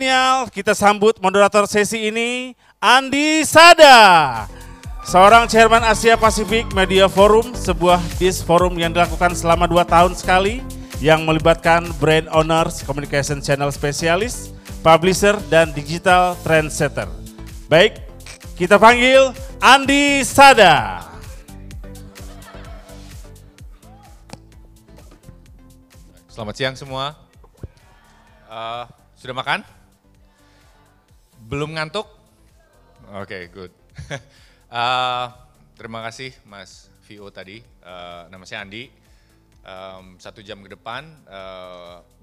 Millennial, kita sambut moderator sesi ini, Andi Sada. Seorang Chairman Asia Pasifik Media Forum, sebuah forum yang dilakukan selama 2 tahun sekali, yang melibatkan brand owners, communication channel spesialis, publisher, dan digital trendsetter. Baik, kita panggil Andi Sada. Selamat siang semua. Sudah makan? Belum ngantuk? Oke, good. Terima kasih Mas VO tadi. Nama saya Andi. 1 jam ke depan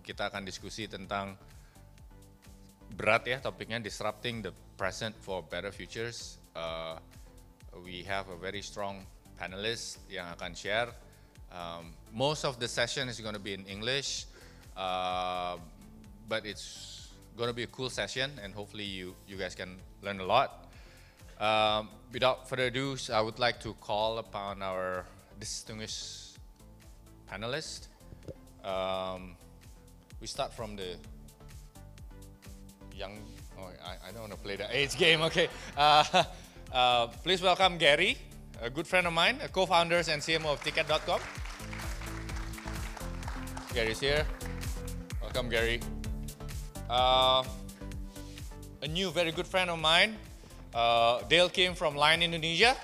kita akan diskusi tentang berat ya topiknya, Disrupting the Present for Better Futures. We have a very strong panelist yang akan share. Most of the session is going to be in English, but it's going to be a cool session, and hopefully you guys can learn a lot. Without further ado, I would like to call upon our distinguished panelists. We start from the young. Oh, I don't want to play the age game. Okay, please welcome Gary, a good friend of mine, a co-founder and CMO of Ticket.com. Gary's here. Welcome, Gary. A new very good friend of mine, Dale came from Line Indonesia.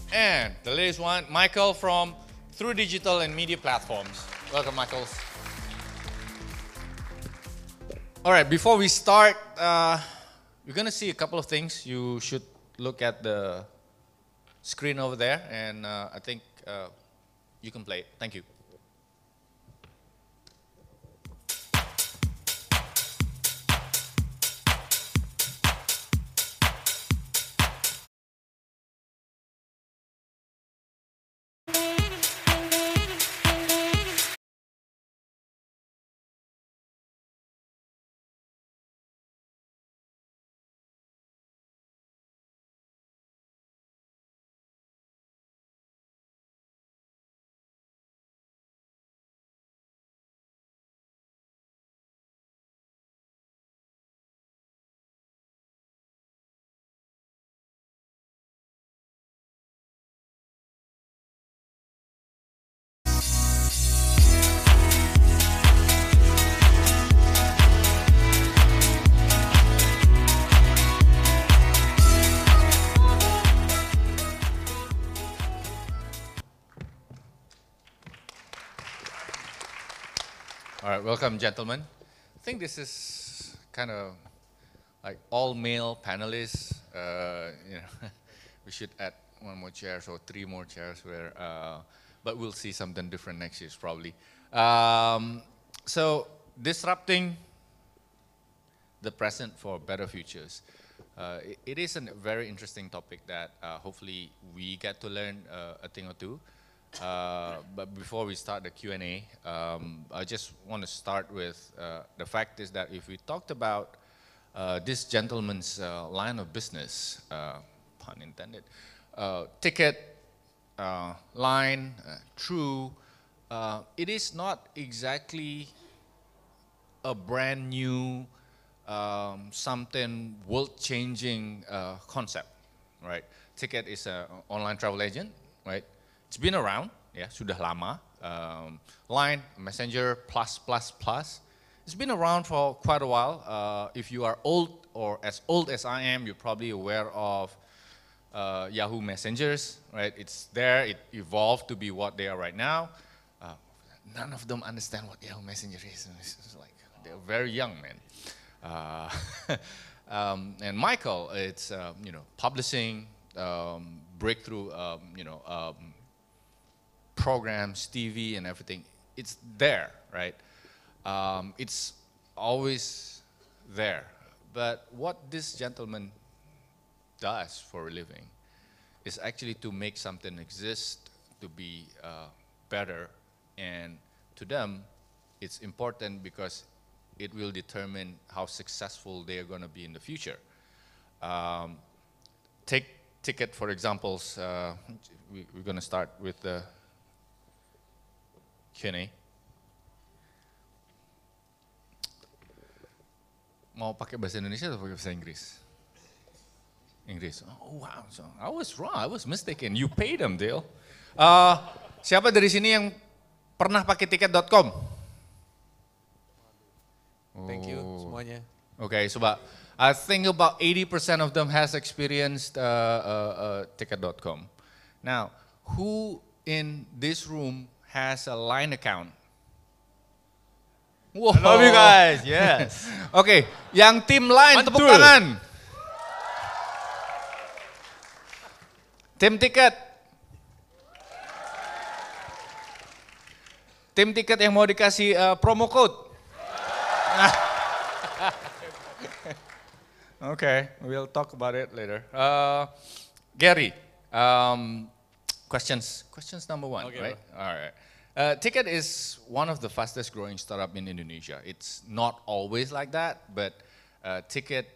And the latest one, Michael from Through Digital and Media Platforms. Welcome, Michael. All right, before we start, we're going to see a couple of things. You should look at the screen over there, and I think you can play it. Thank you. All right, welcome, gentlemen. I think this is kind of like all male panelists. We should add 1 more chair or 3 more chairs where, but we'll see something different next year probably. So disrupting the present for better futures. It is a very interesting topic that hopefully we get to learn a thing or two. But before we start the Q&A, I just want to start with the fact is that if we talked about this gentleman's line of business, pun intended, ticket, line, true, it is not exactly a brand new, something world-changing concept, right? Ticket is an online travel agent, right? It's been around, ya, sudah lama. Line, Messenger, plus. It's been around for quite a while. If you are old or as old as I am, you're probably aware of Yahoo Messengers, right? It's there, it evolved to be what they are right now. None of them understand what Yahoo Messenger is. It's like, they're very young, man. And Michael, it's, publishing, breakthrough, programs, TV and everything, it's there, right? It's always there. But what this gentleman does for a living is actually to make something exist, to be better, and to them, it's important because it will determine how successful they are going to be in the future. Take Ticket, for examples. We're going to start with the Q&A. Mau pakai bahasa Indonesia atau pakai bahasa Inggris? Inggris. Oh wow, so I was wrong, I was mistaken. You pay them, Dale. Siapa dari sini yang pernah pakai tiket.com? Thank you semuanya. Okay, so I think about 80% of them has experienced ticket.com. Now, who in this room has a line account? Wow. I love you guys, yes. Oke, yang tim line Mantul. tepuk tangan. Tim tiket. Tim tiket yang mau dikasih promo code. Okay, we'll talk about it later. Gary, questions number one, Okay, right? All right. Ticket is one of the fastest growing startup in Indonesia. It's not always like that, but Ticket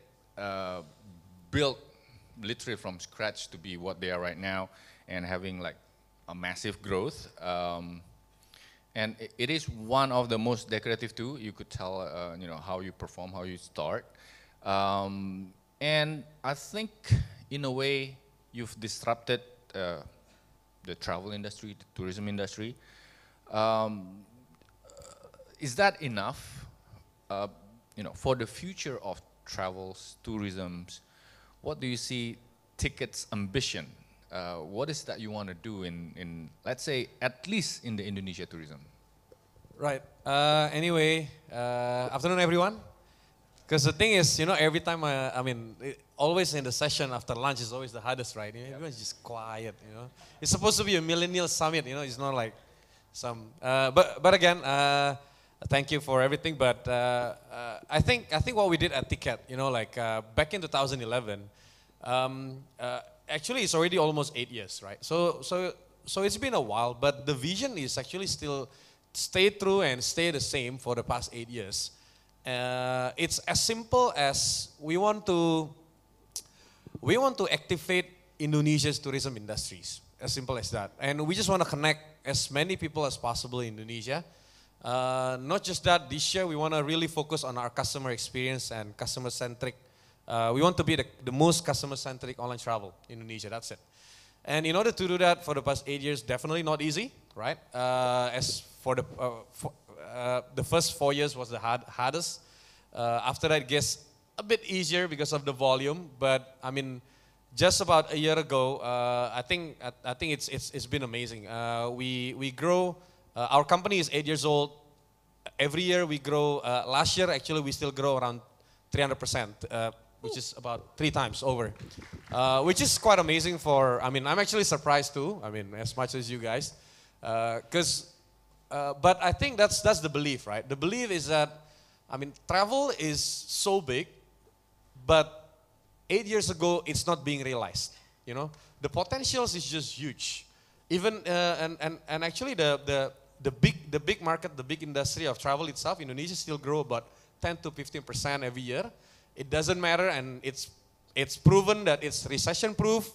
built literally from scratch to be what they are right now and having like a massive growth. And it is one of the most decorative too. You could tell, how you perform, how you start. And I think in a way you've disrupted the travel industry, the tourism industry. Is that enough, for the future of travels, tourisms? What do you see Ticket's ambition? What is that you want to do in, let's say, at least in the Indonesia tourism? Right. Anyway, afternoon everyone. Because the thing is, every time always in the session after lunch is always the hardest, right? Everyone's just quiet, It's supposed to be a millennial summit, it's not like some. But again, thank you for everything. But I think what we did at Ticket, back in 2011, actually it's already almost 8 years, right? So it's been a while, but the vision is actually still stay true and stay the same for the past 8 years. It's as simple as we want to activate Indonesia's tourism industries. As simple as that. And we just want to connect as many people as possible in Indonesia. Not just that, this year we want to really focus on our customer experience and customer-centric. We want to be the most customer-centric online travel in Indonesia, that's it. And in order to do that for the past 8 years, definitely not easy, right? As for the first 4 years was the hardest. After that, it gets a bit easier because of the volume. But just about a year ago, I think it's been amazing. We grow. Our company is 8 years old. Every year we grow. Last year, actually, we still grow around 300%, which is about 3 times over, which is quite amazing. I'm actually surprised too. As much as you guys, but I think that's the belief, right? The belief is that, travel is so big, but 8 years ago, it's not being realized. The potentials is just huge. Even and actually the big market, the big industry of travel itself, Indonesia still grow about 10 to 15% every year. It doesn't matter, and it's proven that it's recession-proof,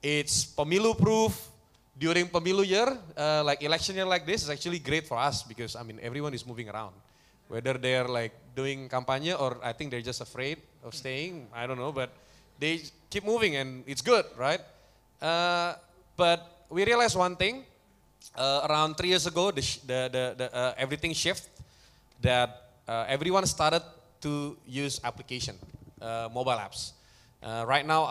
it's pemilu-proof. During pemilu year, like election year like this, is actually great for us because everyone is moving around, whether they're like doing kampanye or I think they're just afraid of staying. I don't know, but they keep moving and it's good, right? But we realized one thing around 3 years ago. Everything shift that everyone started to use application, mobile apps. Right now,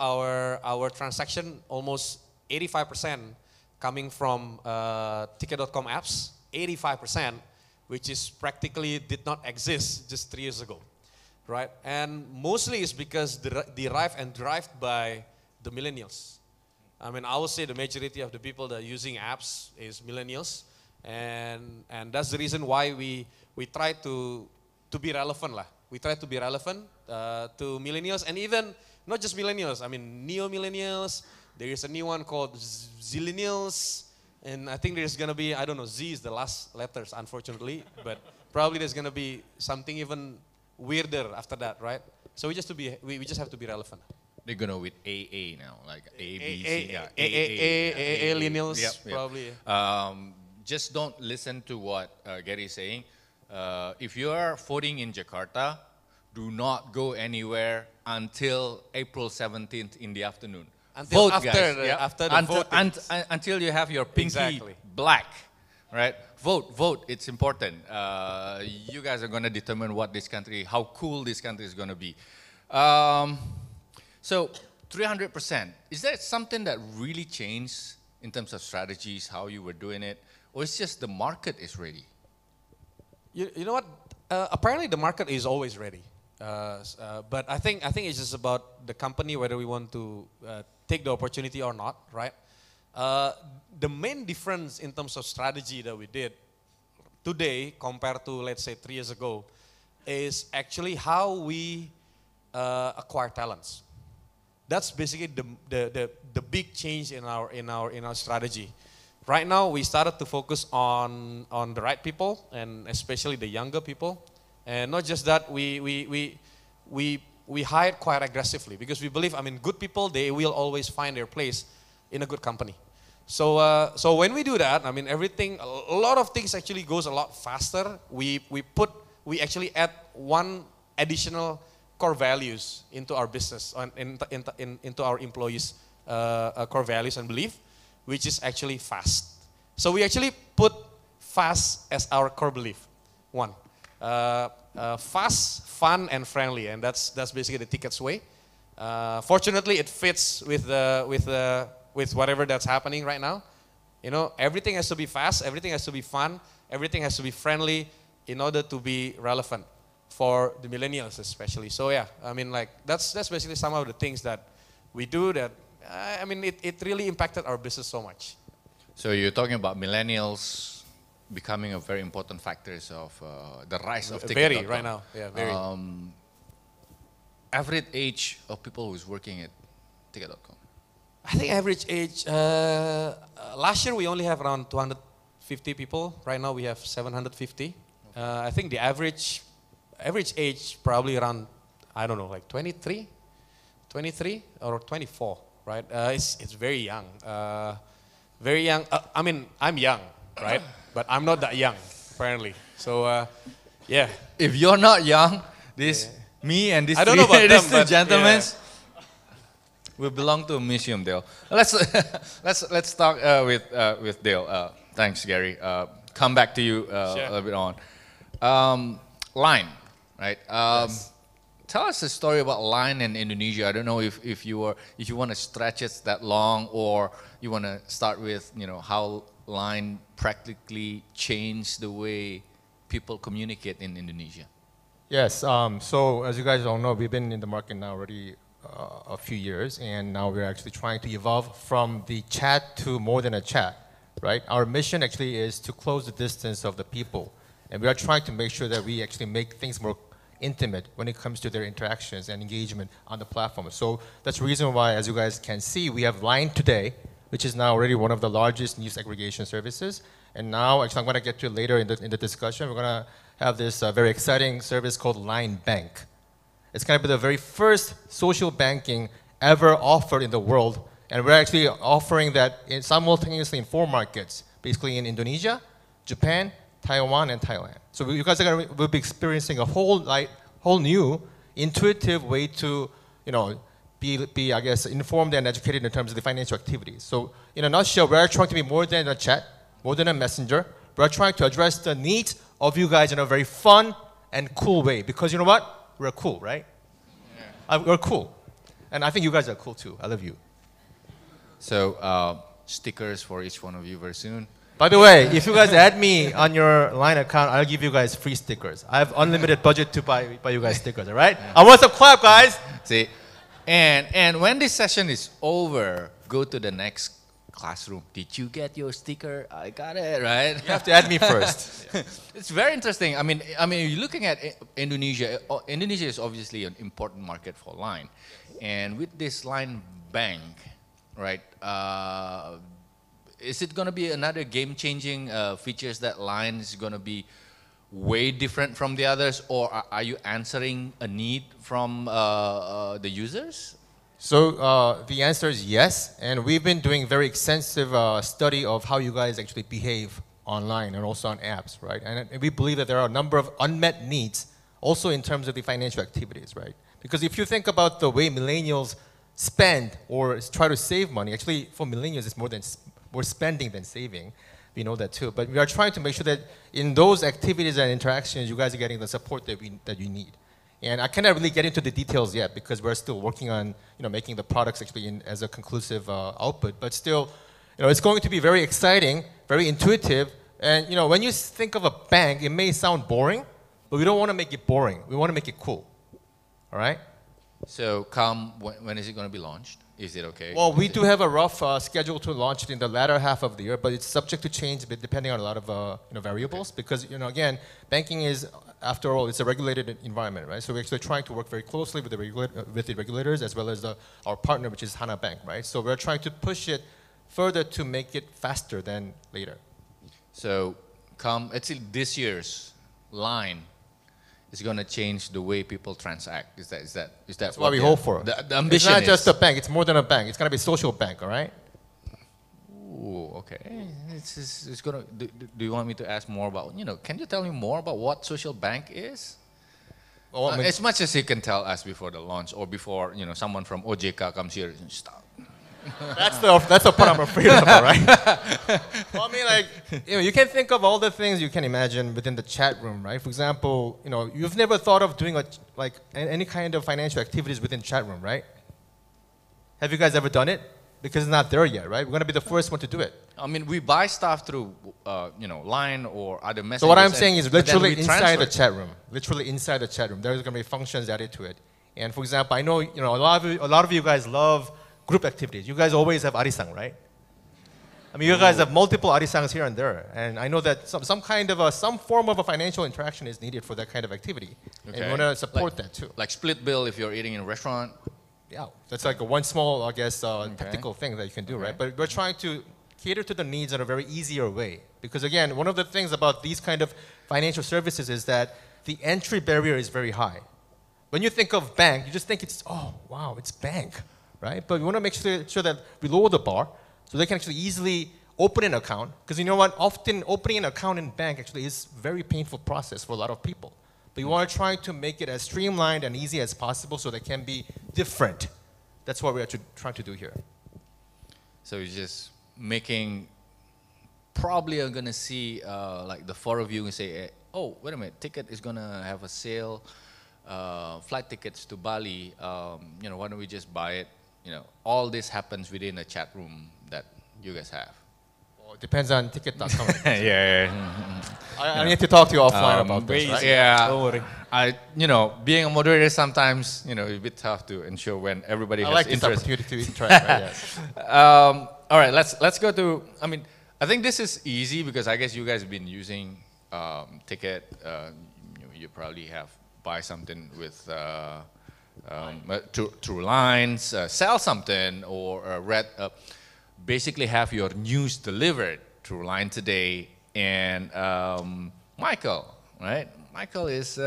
our transaction almost 85% coming from Ticket.com apps, 85%, which is practically did not exist just 3 years ago, right? And mostly it's because derived by the millennials. I would say the majority of the people that are using apps is millennials, and that's the reason why we try to be relevant lah. We try to be relevant to millennials, and even not just millennials. Neo-millennials. There is a new one called Zillennials, and I think there's gonna be, I don't know, Z is the last letters, unfortunately, but probably there's gonna be something even weirder after that, right? So we just have to be relevant. They're gonna with AA now, like A, B, C, A, millennials, Yep. probably. just don't listen to what Gary is saying. If you are voting in Jakarta, do not go anywhere until April 17th in the afternoon. Until Vote, after guys. the- Yeah. after the voting. Until you have your pinky Exactly. black, right? Vote. It's important. You guys are going to determine what this country, how cool this country is going to be. So 300%. Is there something that really changed in terms of strategies, how you were doing it, or it's just the market is ready? You know what? Apparently, the market is always ready. But I think it's just about the company whether we want to take the opportunity or not, right? The main difference in terms of strategy that we did today compared to, let's say, 3 years ago is actually how we acquire talents. That's basically the big change in our strategy. Right now, we started to focus on the right people and especially the younger people. And not just that, we hired quite aggressively because we believe, good people, they will always find their place in a good company. So when we do that, everything, a lot of things actually goes a lot faster. We actually add one additional core values into our business, into our employees' core values and belief, which is actually fast. So we actually put fast as our core belief. One, fast, fun, and friendly, and that's basically the Ticket's way. Fortunately, it fits with whatever that's happening right now. Everything has to be fast, everything has to be fun, everything has to be friendly in order to be relevant for the millennials especially. So yeah, that's basically some of the things that we do that, it really impacted our business so much. So you're talking about millennials becoming a very important factors of the rise of Ticket.com. Very, right now, yeah, very. Average age of people who's working at Ticket.com? I think average age, last year we only have around 250 people. Right now we have 750. I think the average age probably around, I don't know, like 23 or 24, right? It's very young. Very young. I'm young, right? But I'm not that young, apparently. So, yeah. If you're not young, me and these I don't know about them, two but, gentlemen, yeah. we belong to a museum, Dale. Let's talk with Dale. Thanks, Gary. Come back to you a little bit on. Line, right? Yes. Tell us a story about Line in Indonesia. I don't know if you want to stretch it that long, or you want to start with how Line practically changed the way people communicate in Indonesia. Yes, so as you guys all know, we've been in the market now already a few years, and now we're actually trying to evolve from the chat to more than a chat, right? Our mission actually is to close the distance of the people, and we are trying to make sure that we actually make things more intimate when it comes to their interactions and engagement on the platform. So that's the reason why, as you guys can see, we have Line Today, which is now already one of the largest news aggregation services. And now, actually, I'm going to get to it later in the discussion. We're going to have this very exciting service called Line Bank. It's going to be the very first social banking ever offered in the world. And we're actually offering that simultaneously in 4 markets, basically in Indonesia, Japan, Taiwan, and Thailand. So you guys will be experiencing a whole new, intuitive way to, be, I guess, informed and educated in terms of the financial activities. So in a nutshell, we're trying to be more than a chat, more than a messenger. We're trying to address the needs of you guys in a very fun and cool way. Because you know what? We're cool, right? Yeah. We're cool. And I think you guys are cool too. I love you. So stickers for each one of you very soon. By the way, if you guys add me on your Line account, I'll give you guys free stickers. I have unlimited budget to buy you guys stickers, all right? Yeah. I want some clap, guys. See, and when this session is over, go to the next classroom. Did you get your sticker? I got it, right? You have to add me first. Yeah. It's very interesting. I mean, you're looking at Indonesia. Indonesia is obviously an important market for Line, and with this Line Bank, right? Is it going to be another game-changing features that Line is going to be way different from the others, or are you answering a need from the users? So the answer is yes, and we've been doing very extensive study of how you guys actually behave online and also on apps, right? And we believe that there are a number of unmet needs also in terms of the financial activities, right? Because if you think about the way millennials spend or try to save money, actually for millennials it's more spending than saving. We know that too. But we are trying to make sure that in those activities and interactions, you guys are getting the support that you need. And I cannot really get into the details yet because we're still working on making the products actually as a conclusive output. But still, it's going to be very exciting, very intuitive. And when you think of a bank, it may sound boring, but we don't want to make it boring. We want to make it cool. All right? So when is it going to be launched? Is it okay? Well, we do have a rough schedule to launch it in the latter half of the year, but it's subject to change depending on a lot of variables. Because again, banking is, after all, it's a regulated environment, right? So we're actually trying to work very closely with the regulators as well as our partner, which is Hana Bank, right? So we're trying to push it further to make it faster than later. So it's this year's line is going to change the way people transact. Is that That's what we hope for. The ambition It's not just a bank. It's more than a bank. It's going to be a social bank, all right? Ooh, okay. It's gonna. Do you want me to ask more about? Can you tell me more about what social bank is? Well, as much as you can tell us before the launch or before someone from OJK comes here and stop. That's the part I'm afraid of, all right? Well, I mean, you can think of all the things you can imagine within the chat room, right? For example, you've never thought of doing any kind of financial activities within chat room, right? Have you guys ever done it? Because it's not there yet, right? We're going to be the first one to do it. I mean, we buy stuff through, Line or other messages. So what I'm saying is literally inside the transfer. chat room. Literally inside the chat room. There's going to be functions added to it. And for example, I know, a lot of you guys love group activities. You guys always have arisang, right? I mean, you guys have multiple arisangs here and there. And I know that some form of a financial interaction is needed for that kind of activity. Okay. And we want to support that too. Like split bill if you're eating in a restaurant. Yeah, that's like one small, I guess, technical thing that you can do, right? But we're trying to cater to the needs in a very easier way. Because again, one of the things about these kind of financial services is that the entry barrier is very high. When you think of bank, you just think oh, wow, it's bank, right? But we want to make sure that we lower the bar so they can actually easily open an account. Because you know what? Often opening an account in bank actually is a very painful process for a lot of people. But you want to try to make it as streamlined and easy as possible so they can be different. That's what we're trying to do here. So you're just making, probably are going to see like the four of you and say, oh, wait a minute, ticket is going to have a sale, flight tickets to Bali, why don't we just buy it? All this happens within a chat room that you guys have. Well, it depends on ticket.com. Yeah. I need to talk to you offline about this, right? Yeah. Don't worry. Being a moderator sometimes, it's a bit tough to ensure when everybody has this interest. opportunity to interact, right? Yes. All right, let's go to, I think this is easy because I guess you guys have been using ticket. You probably have buy something with through lines, sell something, or basically have your news delivered through Line today. And Michael, right? Michael is,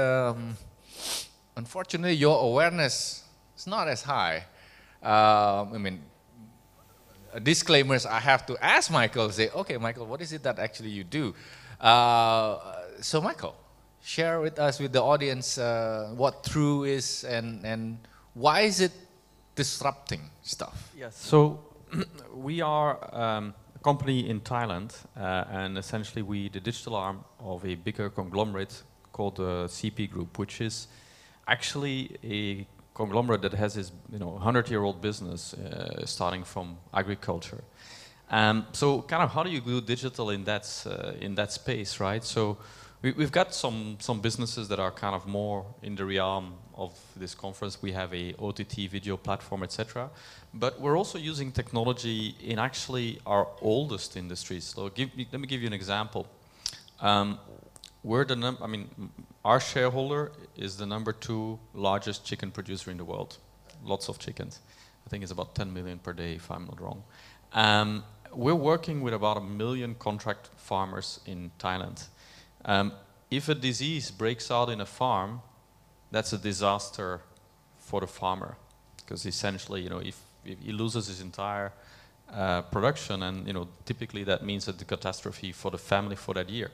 unfortunately, your awareness is not as high. Disclaimers, I have to ask Michael, say, okay, Michael, what is it that actually you do? So Michael, share with us, with the audience, what True is and why is it disrupting stuff? Yes, so we are a company in Thailand, and essentially we the digital arm of a bigger conglomerate called the CP Group, which is actually a conglomerate that has this 100-year-old business starting from agriculture. So kind of how do you do digital in that space, right? So we've got some businesses that are kind of more in the realm of this conference. We have a OTT video platform, etc. But we're also using technology in actually our oldest industries. So let me give you an example. Our shareholder is the #2 largest chicken producer in the world. Lots of chickens. I think it's about 10 million per day, if I'm not wrong. We're working with about 1 million contract farmers in Thailand. If a disease breaks out in a farm, that's a disaster for the farmer, because essentially, if he loses his entire production, and typically that means a catastrophe for the family for that year.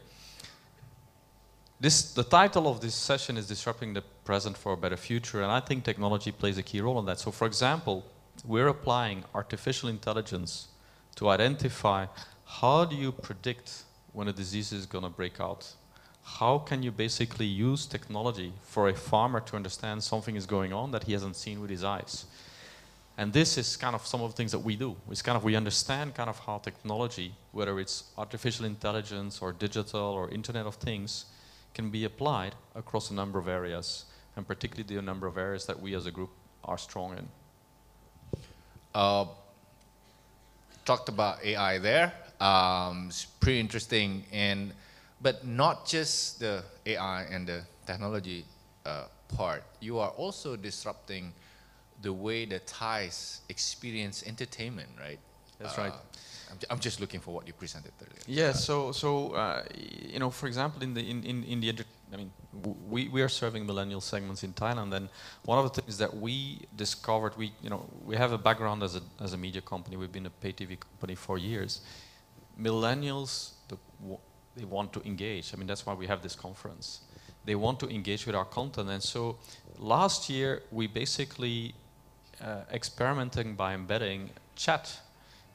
The title of this session is Disrupting the Present for a Better Future, and I think technology plays a key role in that. So for example, we're applying artificial intelligence to identify how do you predict when a disease is going to break out. How can you basically use technology for a farmer to understand something is going on that he hasn't seen with his eyes? And this is kind of some of the things that we do. It's kind of, we understand kind of how technology, whether it's artificial intelligence or digital or Internet of Things, can be applied across a number of areas, and particularly the number of areas that we as a group are strong in. Talked about AI there. It's pretty interesting, but not just the AI and the technology part. You are also disrupting the way the Thais experience entertainment, right? That's right. I'm just looking for what you presented earlier. Yeah. So for example, we are serving millennial segments in Thailand, and one of the things that we discovered, we have a background as a media company. We've been a pay TV company for years. Millennials, they want to engage. I mean, that's why we have this conference. They want to engage with our content, and so last year we basically experimenting by embedding chat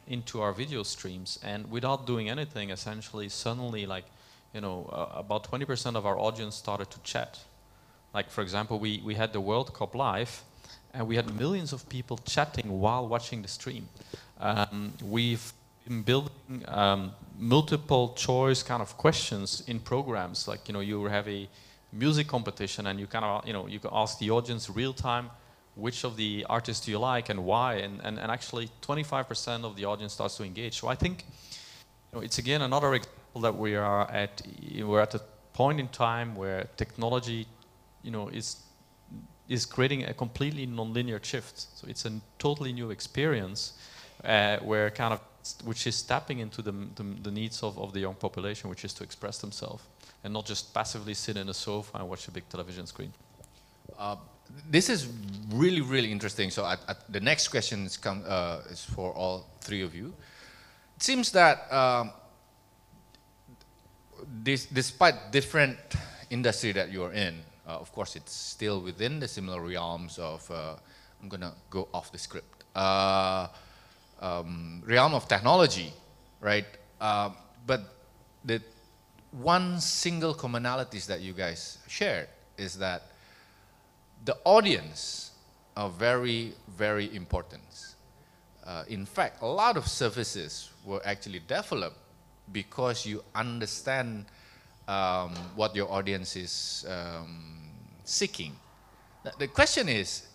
into our video streams, and without doing anything, essentially, suddenly, like, about 20% of our audience started to chat. Like, for example, we had the World Cup live, and we had millions of people chatting while watching the stream. We've been building multiple choice kind of questions in programs, like, you have a music competition, and you kind of, you can ask the audience real time, which of the artists do you like and why, and actually 25% of the audience starts to engage. So I think it's again another example that we're at a point in time where technology is creating a completely non-linear shift. So it's a totally new experience where which is tapping into the needs of the young population, which is to express themselves and not just passively sit in a sofa and watch a big television screen. This is really, really interesting. So the next question is for all three of you. It seems that despite different industry that you're in, of course, it's still within the similar realms of, I'm going to go off the script, realm of technology, right? But the one single commonalities that you guys shared is that the audience are very, very important. In fact, a lot of services were actually developed because you understand what your audience is seeking. The question is,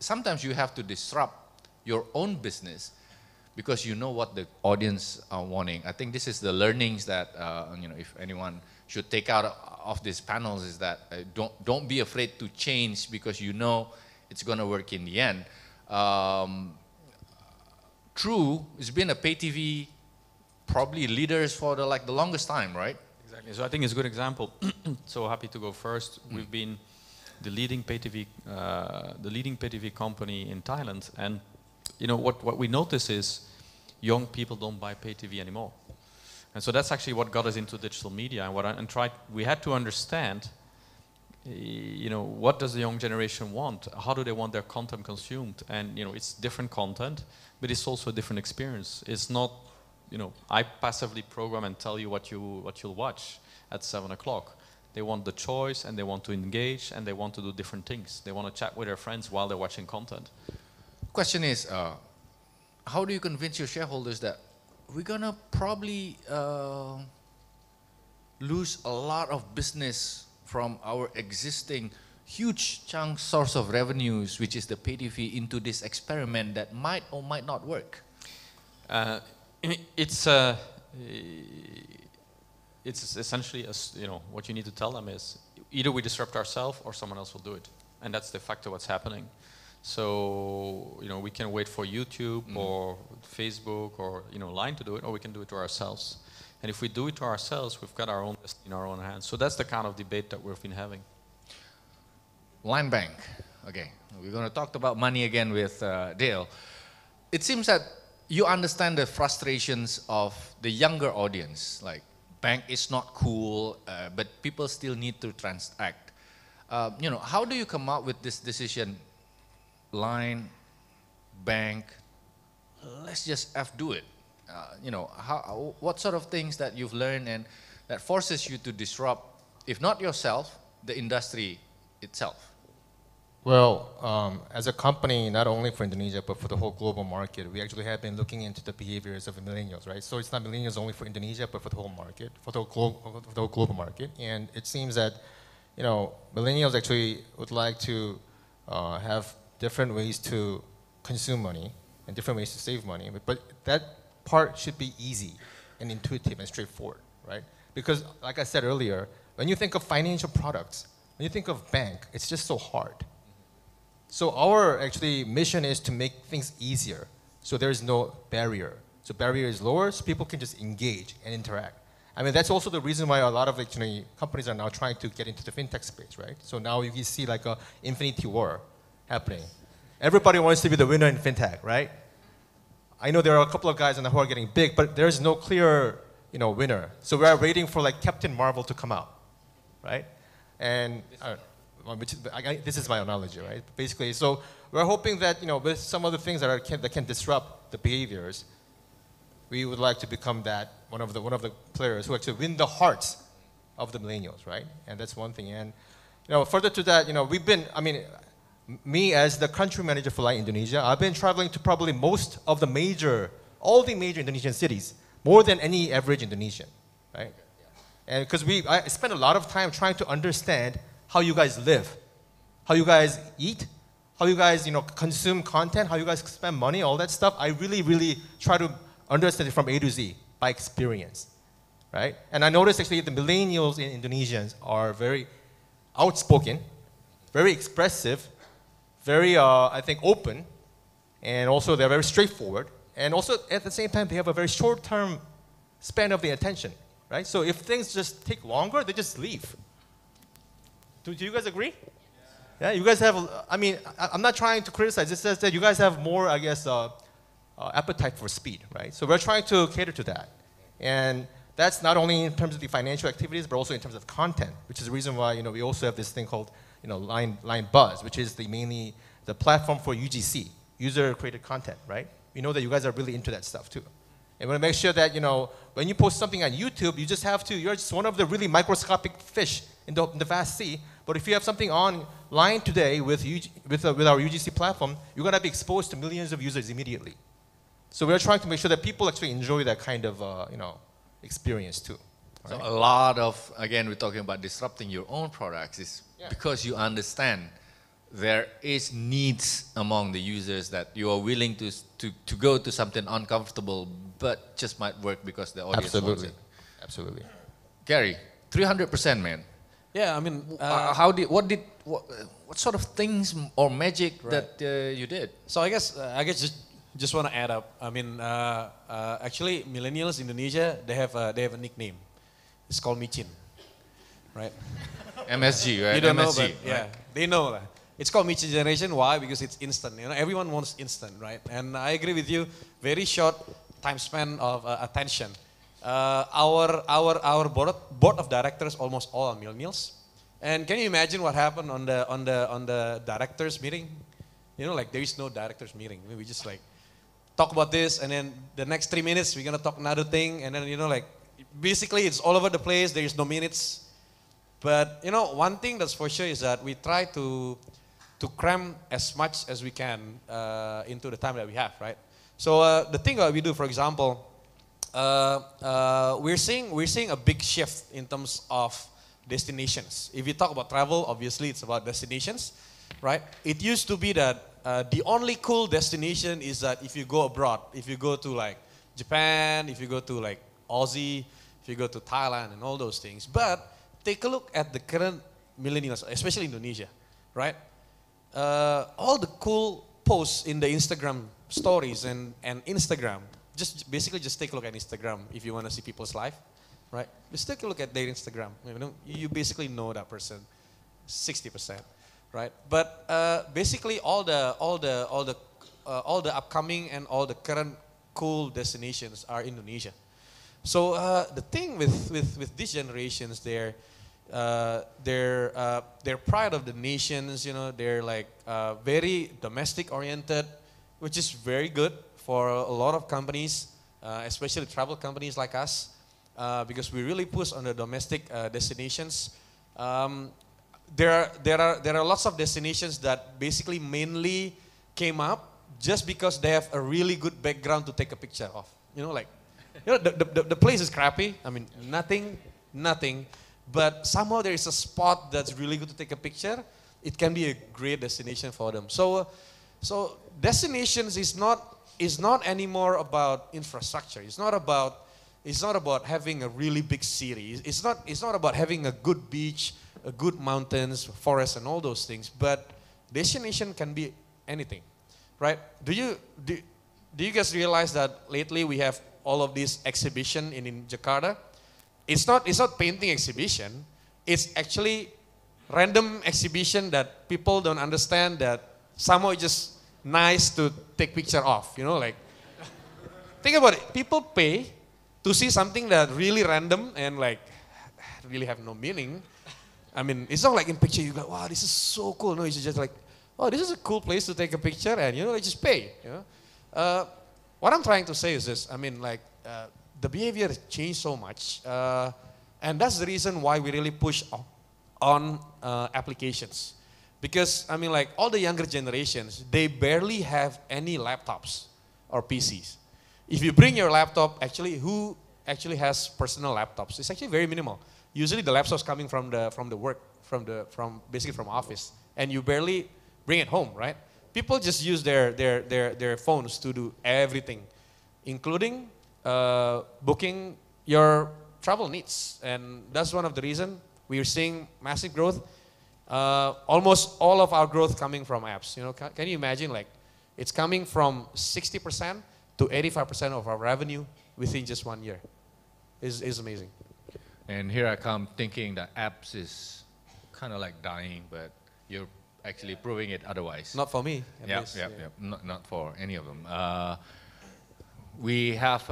sometimes you have to disrupt your own business because you know what the audience are wanting. I think this is the learnings that if anyone should take out of these panels is that don't be afraid to change because you know it's going to work in the end. True, it's been a pay TV probably leaders for the longest time, right? Exactly. So I think it's a good example. So happy to go first. We've been the leading pay TV company in Thailand, and what we notice is young people don't buy pay TV anymore. And so that's actually what got us into digital media, and we had to understand, what does the young generation want? How do they want their content consumed? And it's different content, but it's also a different experience. It's not, I passively program and tell you what you'll watch at 7 o'clock. They want the choice, and they want to engage, and they want to do different things. They want to chat with their friends while they're watching content. Question is, how do you convince your shareholders that we're gonna probably lose a lot of business from our existing huge chunk source of revenues, which is the pay TV, into this experiment that might or might not work? It's essentially, what you need to tell them is either we disrupt ourselves or someone else will do it, and that's de facto what's happening. So we can wait for YouTube or Facebook or Line to do it, or we can do it to ourselves. And if we do it to ourselves, we've got our own destiny in our own hands. So that's the kind of debate that we've been having. Line Bank. Okay, we're going to talk about money again with Dale. It seems that you understand the frustrations of the younger audience, like bank is not cool, but people still need to transact. How do you come up with this decision? Line, bank, let's just do it. What sort of things that you've learned and that forces you to disrupt, if not yourself, the industry itself? Well, as a company, not only for Indonesia, but for the whole global market, we actually have been looking into the behaviors of millennials, right? So it's not millennials only for Indonesia, but for the whole market, for the whole global market. And it seems that, millennials actually would like to have different ways to consume money and different ways to save money. But that part should be easy and intuitive and straightforward, right? Because like I said earlier, when you think of financial products, when you think of bank, it's just so hard. So our actually mission is to make things easier, so there is no barrier. So barrier is lower, so people can just engage and interact. I mean, that's also the reason why a lot of actually companies are now trying to get into the fintech space, right? So now you see like a infinity war happening. Everybody wants to be the winner in fintech, right? I know there are a couple of guys who are getting big, but there is no clear, winner. So we are waiting for like Captain Marvel to come out, right? And this is my analogy, right? Basically, so we're hoping that with some of the things that can disrupt the behaviors, we would like to become that one of the players who actually win the hearts of the millennials, right? And that's one thing. And further to that, me as the country manager for Line Indonesia, I've been traveling to probably all the major Indonesian cities, more than any average Indonesian, right? And because I spend a lot of time trying to understand how you guys live, how you guys eat, how you guys consume content, how you guys spend money, all that stuff. I really, really try to understand it from A to Z by experience, right? And I noticed actually the millennials in Indonesians are very outspoken, very expressive, very, I think, open, and also they're very straightforward. And also, at the same time, they have a very short-term span of the attention, right? So if things just take longer, they just leave. Do you guys agree? Yeah, you guys have, I'm not trying to criticize. It says that you guys have more, I guess, appetite for speed, right? So we're trying to cater to that. And that's not only in terms of the financial activities, but also in terms of content, which is the reason why, we also have this thing called, Line Buzz, which is mainly the platform for UGC, user-created content, right? We know that you guys are really into that stuff too. And we want to make sure that, when you post something on YouTube, you're just one of the really microscopic fish in the vast sea. But if you have something online today with our UGC platform, you're going to be exposed to millions of users immediately. So we're trying to make sure that people actually enjoy that kind of, experience too. So a lot of, again, we're talking about disrupting your own products is because you understand there is needs among the users that you are willing to go to something uncomfortable, but just might work because the audience wants it. Absolutely. Gary, 300%, man. Yeah, what sort of things or magic that you did? So I guess just want to add up. Actually, millennials in Indonesia, they have a nickname. It's called Micin, right? MSG, right? You don't MSG, know, but right? yeah, they know that. It's called Micin generation. Why? Because it's instant. Everyone wants instant, right? And I agree with you. Very short time span of attention. Our board of directors almost all are millennials. And can you imagine what happened on the directors meeting? There is no directors meeting. We just talk about this, and then the next 3 minutes we're gonna talk another thing, and then basically it's all over the place. There is no minutes. But one thing that's for sure is that we try to cram as much as we can into the time that we have, right? So the thing that we do, for example, we're seeing a big shift in terms of destinations. If you talk about travel, obviously it's about destinations, right? It used to be that the only cool destination is that if you go abroad, if you go to Japan, if you go to Aussie, if you go to Thailand and all those things. But take a look at the current millennials, especially Indonesia, right? All the cool posts in the Instagram stories and Instagram, just take a look at Instagram if you want to see people's life, right? Just take a look at their Instagram. You basically know that person, 60%, right? But basically all the upcoming and all the current cool destinations are Indonesia. So the thing with these generations, they're pride of the nations. You know, they're like very domestic oriented, which is very good for a lot of companies, especially travel companies like us, because we really push on the domestic destinations. There are lots of destinations that basically mainly came up just because they have a really good background to take a picture of. You know, like, you know, the place is crappy. I mean, nothing. But somehow there is a spot that's really good to take a picture. It can be a great destination for them. So destinations is not anymore about infrastructure. It's not about having a really big city. It's not about having a good beach, a good mountains, forest, and all those things. But destination can be anything, right? Do you guys realize that lately we have all of these exhibition in Jakarta? It's not painting exhibition. It's actually random exhibition that people don't understand, that somehow it's just nice to take picture of. You know, like, think about it. People pay to see something that really random and like really have no meaning. I mean, it's not like in picture you go, wow, this is so cool. No, it's just like, oh, this is a cool place to take a picture, and you know, they just pay. You know, what I'm trying to say is this. I mean, like, the behavior has changed so much, and that's the reason why we really push on applications. Because I mean, like, all the younger generations, they barely have any laptops or PCs. If you bring your laptop, actually, who actually has personal laptops? It's actually very minimal. Usually the laptop's coming from the work, basically from office, and you barely bring it home, right? People just use their phones to do everything, including booking your travel needs. And that's one of the reasons we're seeing massive growth. Almost all of our growth coming from apps. You know, can you imagine, like, it's coming from 60% to 85% of our revenue within just 1 year. Is amazing. And here I come thinking that apps is kind of like dying, but you're actually proving it otherwise. Not for me. Yeah. Not for any of them. We have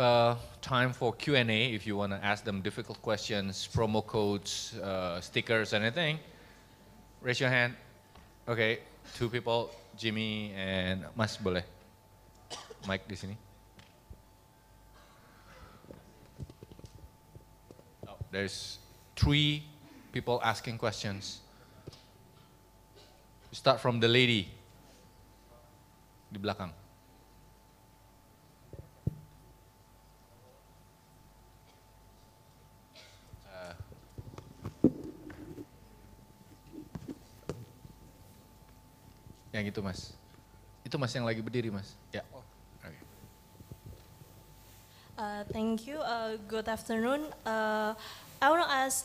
time for Q&A if you want to ask them difficult questions, promo codes, stickers, anything. Raise your hand. Okay, 2 people, Jimmy and Mas boleh. Mike di sini. Oh, there's 3 people asking questions. Start from the lady di belakang. Yang itu mas, itu mas yang lagi berdiri mas. Ya. Okay. Thank you. Good afternoon. I want to ask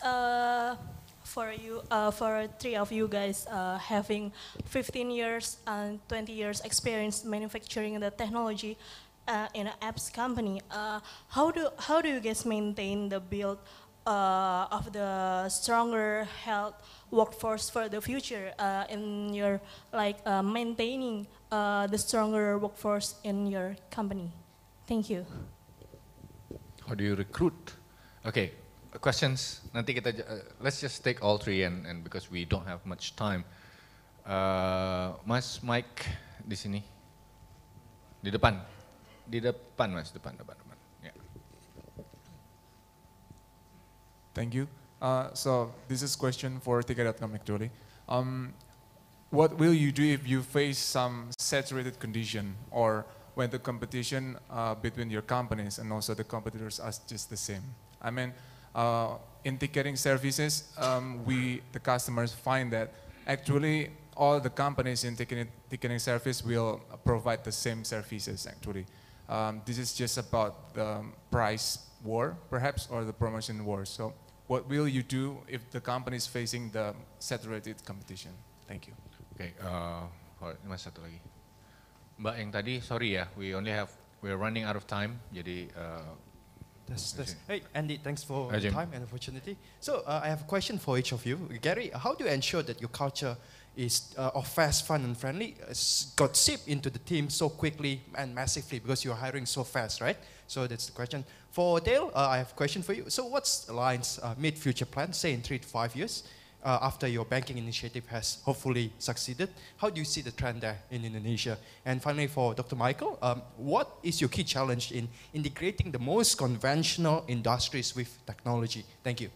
for you, for 3 of you guys, having 15 years and 20 years experience manufacturing the technology in an apps company. How do you guys maintain the build of the stronger health workforce for the future in your maintaining the stronger workforce in your company? Thank you. How do you recruit? Okay, questions. Nanti kita let's just take all 3 and because we don't have much time. Mas Mike di sini, di depan mas, depan. Yeah. Thank you. So this is question for Ticket.com actually. What will you do if you face some saturated condition, or when the competition between your companies and also the competitors are just the same? I mean, in ticketing services, the customers find that actually all the companies in ticketing service will provide the same services actually. This is just about the price war perhaps, or the promotion war. So what will you do if the company is facing the saturated competition? Thank you. Okay, mas satu lagi. Mbak yang tadi, sorry ya, we're running out of time. Jadi Hey Andy, thanks for the time and opportunity. So I have a question for each of you. Gary, how do you ensure that your culture is of fast, fun, and friendly got seeped into the team so quickly and massively because you're hiring so fast, right? So that's the question. For Dale, I have a question for you. So what's Line's mid-future plan, say in 3 to 5 years, after your banking initiative has hopefully succeeded? How do you see the trend there in Indonesia? And finally, for Dr. Michael, what is your key challenge in integrating the most conventional industries with technology? Thank you.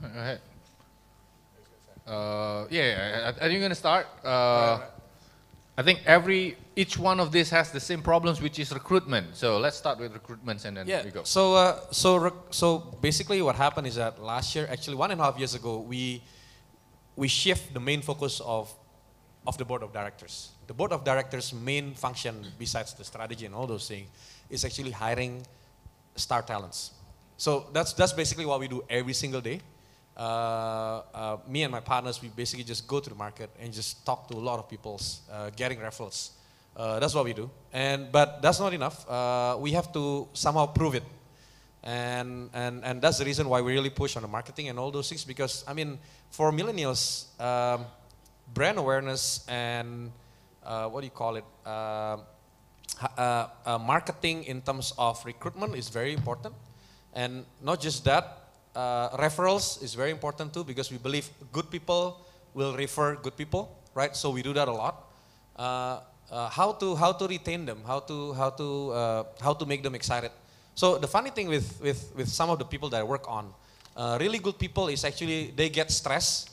All right. Yeah, are you going to start? I think each one of these has the same problems, which is recruitment. So let's start with recruitment and then we go. So basically what happened is that last year, actually 1.5 years ago, we shift the main focus of the board of directors. The board of directors' main function, besides the strategy and all those things, is actually hiring star talents. So that's basically what we do every single day. Me and my partners, we basically just go to the market and just talk to a lot of people, getting referrals. That's what we do. But that's not enough. We have to somehow prove it. And that's the reason why we really push on the marketing and all those things, because, I mean, for millennials, brand awareness and, what do you call it, marketing in terms of recruitment is very important. And not just that, referrals is very important too, because we believe good people will refer good people, right? So we do that a lot. How to retain them, how to make them excited. So the funny thing with some of the people that I work on, really good people is actually they get stressed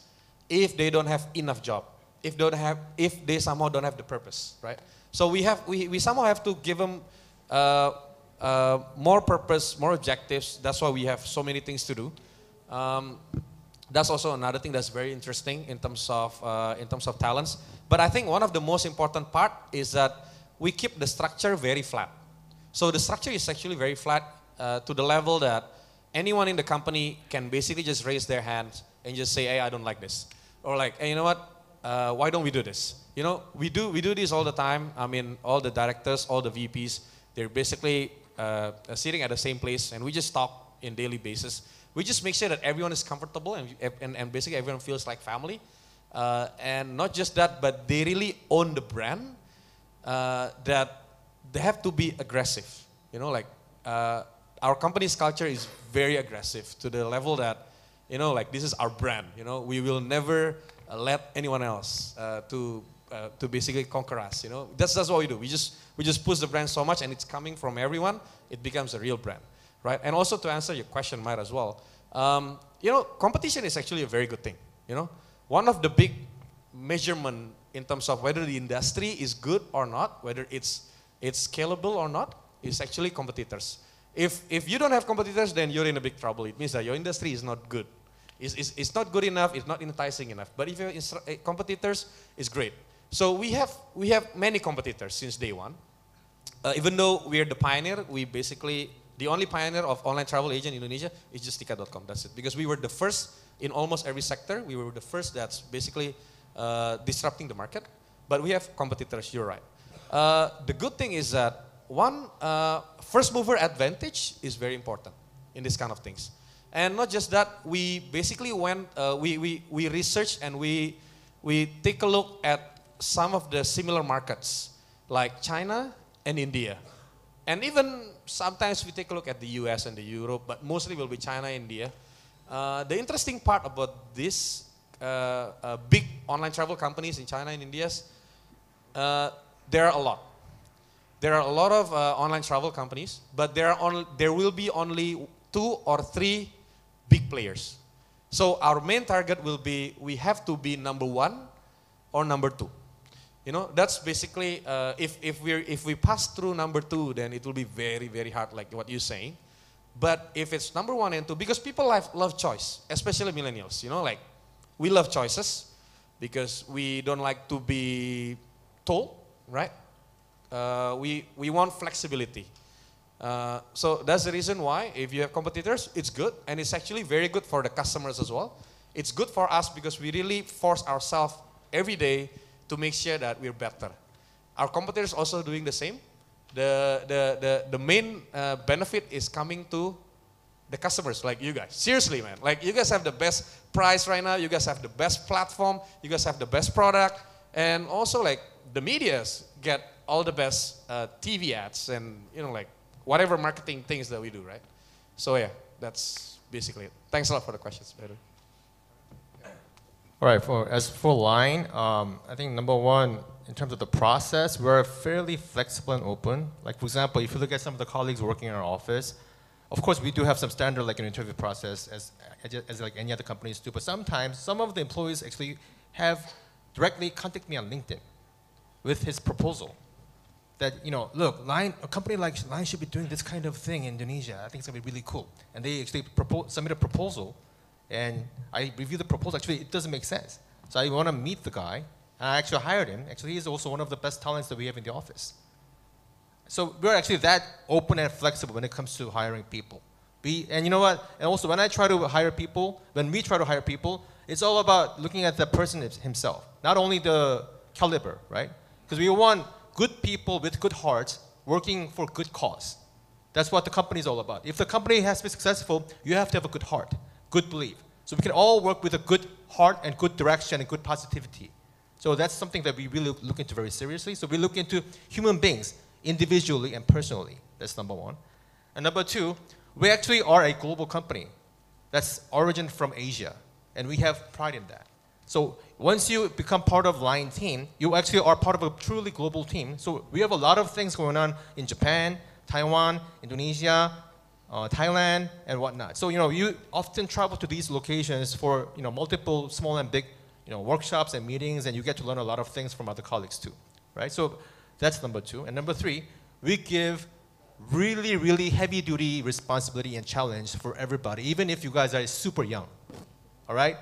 if they don't have enough job, if they somehow don't have the purpose, right? So we somehow have to give them more purpose, more objectives. That's why we have so many things to do. That's also another thing that's very interesting in terms of talents. But I think one of the most important part is that we keep the structure very flat. So the structure is actually very flat to the level that anyone in the company can basically just raise their hands and just say, hey, I don't like this. Or like, hey, you know what? Why don't we do this? You know, we do this all the time. I mean, all the directors, all the VPs, they're basically sitting at the same place, and we just talk in daily basis. We just make sure that everyone is comfortable and basically everyone feels like family. And not just that, but they really own the brand, that they have to be aggressive. You know, like our company's culture is very aggressive to the level that, you know, like this is our brand. You know, we will never let anyone else to basically conquer us. You know, that's what we do. We just push the brand so much, and it's coming from everyone. It becomes a real brand. Right? And also to answer your question, Matt, as well, you know, competition is actually a very good thing. You know, one of the big measurement in terms of whether the industry is good or not, whether it's scalable or not, is actually competitors. If you don't have competitors, then you're in a big trouble. It means that your industry is not good. It's not good enough. It's not enticing enough. But if you have competitors, it's great. So we have many competitors since day one. Even though we're the pioneer, we basically. The only pioneer of online travel agent in Indonesia is just Ticket.com. That's it. Because we were the first in almost every sector. We were the first that's basically disrupting the market. But we have competitors, you're right. The good thing is that first mover advantage is very important in this kind of things. And not just that, we basically went, we researched and we take a look at some of the similar markets like China and India. And even sometimes we take a look at the US and the Europe, but mostly will be China, India. The interesting part about this big online travel companies in China and India, there are a lot. There are a lot of online travel companies, but there will be only 2 or 3 big players. So our main target will be, we have to be number 1 or number 2. You know, that's basically, if we pass through number 2, then it will be very, very hard, like what you're saying. But if it's number 1 and 2, because people love choice, especially millennials, you know, like we love choices because we don't like to be told, right? We want flexibility. So that's the reason why if you have competitors, it's good, and it's actually very good for the customers as well. It's good for us because we really force ourselves every day to make sure that we're better. Our competitors also doing the same. The main benefit is coming to the customers like you guys. Seriously, man. Like, you guys have the best price right now. You guys have the best platform. You guys have the best product. And also, like, the medias get all the best TV ads and, you know, like, whatever marketing things that we do, right? So, yeah, that's basically it. Thanks a lot for the questions, by the way. All right, as for Line, I think number one, in terms of the process, we're fairly flexible and open. Like, for example, if you look at some of the colleagues working in our office, of course, we do have some standard, like an interview process, as like any other companies do. But sometimes, some of the employees actually have directly contact me on LinkedIn with his proposal. That, you know, look, a company like Line should be doing this kind of thing in Indonesia. I think it's gonna be really cool. And they actually submit a proposal, and I review the proposal. Actually, it doesn't make sense. So I want to meet the guy, and I actually hired him. Actually, he's also one of the best talents that we have in the office. So we're actually that open and flexible when it comes to hiring people. And you know what? And also, when we try to hire people, it's all about looking at the person himself, not only the caliber, right? Because we want good people with good hearts working for good cause. That's what the company is all about. If the company has to be successful, you have to have a good heart, good belief. So we can all work with a good heart and good direction and good positivity. So that's something that we really look into very seriously. So we look into human beings individually and personally. That's number one. And number two, we actually are a global company that's origin from Asia, and we have pride in that. So once you become part of Line team, you actually are part of a truly global team. So we have a lot of things going on in Japan, Taiwan, Indonesia, Thailand, and whatnot. So, you know, you often travel to these locations for, you know, multiple small and big, you know, workshops and meetings, and you get to learn a lot of things from other colleagues too, right? So that's number two. And number three, we give really, really heavy-duty responsibility and challenge for everybody, even if you guys are super young, all right?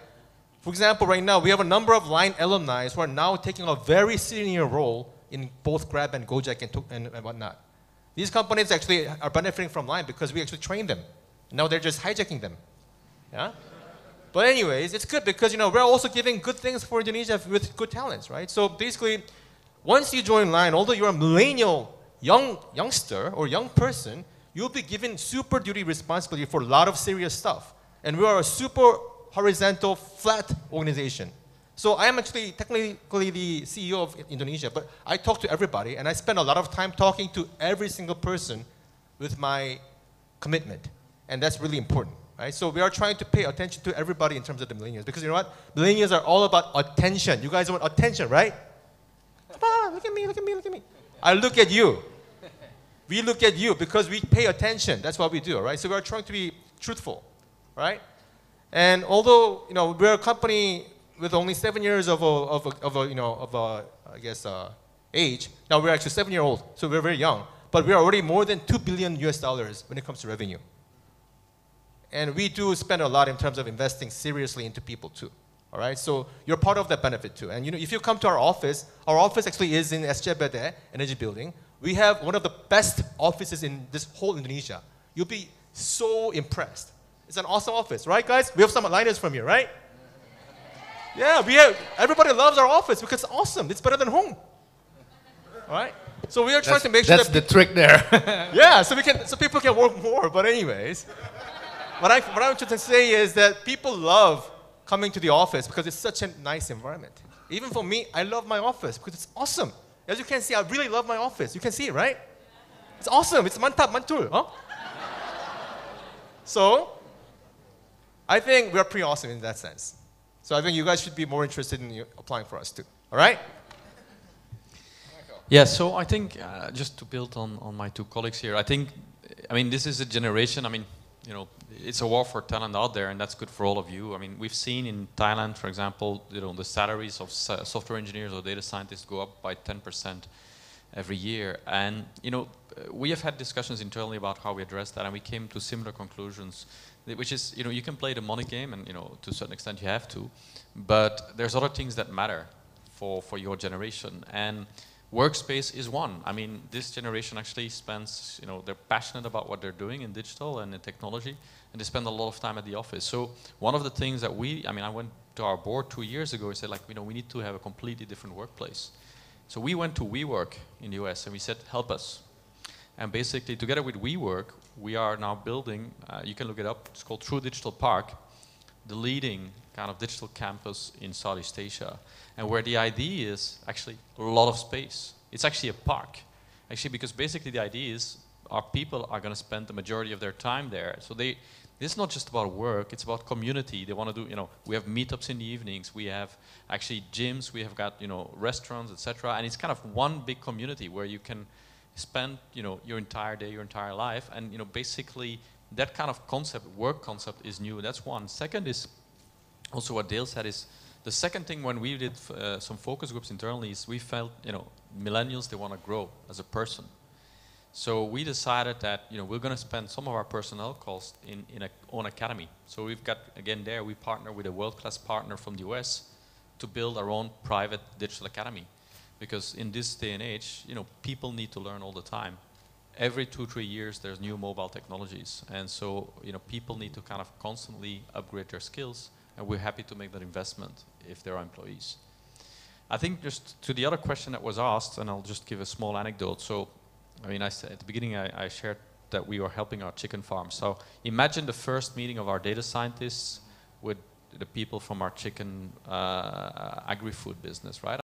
For example, right now, we have a number of Line alumni who are now taking a very senior role in both Grab and Gojek and whatnot. These companies actually are benefiting from Line because we actually train them. Now they're just hijacking them, yeah? But anyways, it's good because, you know, we're also giving good things for Indonesia with good talents, right? So basically, once you join Line, although you're a millennial youngster or young person, you'll be given super duty responsibility for a lot of serious stuff. And we are a super horizontal, flat organization. So I am actually technically the CEO of Indonesia, but I talk to everybody, and I spend a lot of time talking to every single person with my commitment. And that's really important, right? So we are trying to pay attention to everybody in terms of the millennials, because you know what? Millennials are all about attention. You guys want attention, right? Come on, look at me, look at me, look at me. I look at you. We look at you because we pay attention. That's what we do, right? So we are trying to be truthful, right? And although, you know, we're a company with only 7 years age, now we're actually 7-year-old, so we're very young, but we're already more than $2 billion when it comes to revenue. And we do spend a lot in terms of investing seriously into people too, all right? So you're part of that benefit too. And you know, if you come to our office actually is in SCBD Energy Building. We have one of the best offices in this whole Indonesia. You'll be so impressed. It's an awesome office, right, guys? We have some aligners from here, right? Yeah, everybody loves our office because it's awesome. It's better than home, all right? So we are trying to make sure that's the trick there. yeah, so people can work more. But anyways, what I want to say is that people love coming to the office because it's such a nice environment. Even for me, I love my office because it's awesome. As you can see, I really love my office. You can see it, right? It's awesome. It's mantap, mantul, huh? So, I think we're pretty awesome in that sense. So I think you guys should be more interested in applying for us too. All right? Yeah, so I think, just to build on my two colleagues here, I mean, this is a generation, I mean, you know, it's a war for talent out there, and that's good for all of you. I mean, we've seen in Thailand, for example, you know, the salaries of software engineers or data scientists go up by 10% every year. And, you know, we have had discussions internally about how we address that, and we came to similar conclusions, which is, you know, you can play the money game, and, you know, to a certain extent you have to, but there's other things that matter for your generation. And workspace is one. I mean, this generation actually spends, you know, they're passionate about what they're doing in digital and in technology, and they spend a lot of time at the office. So one of the things that I went to our board 2 years ago and said, like, you know, we need to have a completely different workplace. So we went to WeWork in the US and we said, help us. And basically, together with WeWork, we are now building, you can look it up, it's called True Digital Park, the leading kind of digital campus in Southeast Asia, and where the idea is actually a lot of space. It's actually a park, actually, because basically the idea is our people are going to spend the majority of their time there. So this is not just about work, it's about community. They want to do, you know, we have meetups in the evenings, we have actually gyms, we have got, you know, restaurants, etc. And it's kind of one big community where you can spend, you know, your entire day, your entire life. And, you know, basically that kind of concept, work concept is new. That's one. Second is also what Dale said is, the second thing when we did some focus groups internally is we felt, you know, millennials, they want to grow as a person. So we decided that, you know, we're going to spend some of our personnel costs in a own academy. So we've got, again there, we partner with a world-class partner from the US to build our own private digital academy. Because in this day and age, you know, people need to learn all the time. Every 2-3 years, there's new mobile technologies. And so, you know, people need to kind of constantly upgrade their skills. And we're happy to make that investment if they're employees. I think just to the other question that was asked, and I'll just give a small anecdote. So, I mean, I said at the beginning, I shared that we were helping our chicken farm. So imagine the first meeting of our data scientists with the people from our chicken agri-food business, right?